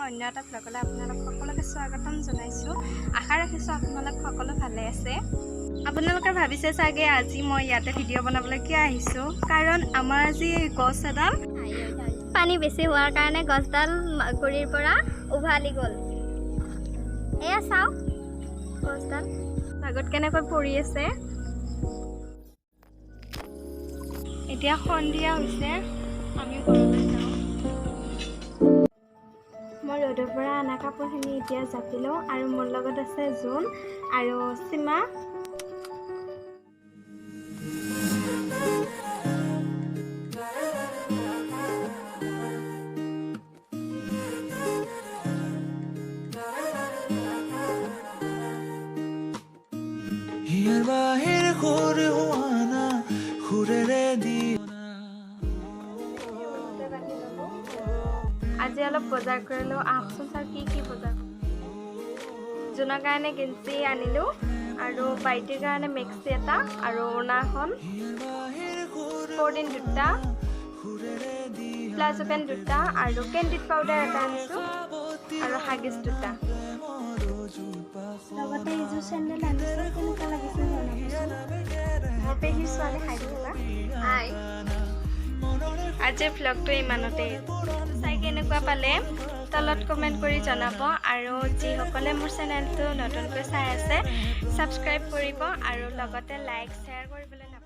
অন্য এটা ব্লগলৈ আপোনালোক সকলোকে স্বাগতম জনাইছোঁ। আশা ৰাখিছোঁ আপোনালোক সকলো ভালে আছে। আপোনালোকে ভাবিছে চাগে আজি মই ইয়াতে ভিডিঅ' বনাবলৈ কিয় আহিছোঁ, কাৰণ আমাৰ আজি গছ এডাল পানী বেছি হোৱাৰ কাৰণে গছডাল গুৰিৰ পৰা উভালি গ'ল। এয়া চাওক গছডাল আগত কেনেকৈ পৰি আছে। এতিয়া সন্ধিয়া হৈছে, আমি ঘৰলৈ যাওঁ। মই ৰ'দৰ পৰা অনা কাপোৰখিনি এতিয়া জাপি লওঁ আৰু মোৰ লগত আছে জোন আৰু সীমা। আজি অলপ বজাৰ কৰিলোঁ। আহকচোন চাওঁ কি বজাৰ। জোনৰ কাৰণে গেঞ্জি আনিলোঁ আৰু বাইটিৰ কাৰণে মেক্সি এটা আৰু ওড়নাখন, ফৰ্ডিন দুটা, প্লাজো পেণ্ট দুটা আৰু কেণ্ডিড পাউডাৰ এটা আনিছোঁ আৰু হাগিছ দুটা। লগতে এইযোৰ চেণ্ডেল আনিছোঁ। কেনেকুৱা লাগিছে মোৰ পেহীৰ ছোৱালী খাই থকা। হাই, আজিৰ ভ্লগটো ইমানতে। চাই কেনেকুৱা পালে তলত কমেণ্ট কৰি জনাব আৰু যিসকলে মোৰ চেনেলটো নতুনকৈ চাই আছে ছাবস্ক্ৰাইব কৰিব আৰু লগতে লাইক শ্বেয়াৰ কৰিবলৈ নাপাহৰিব।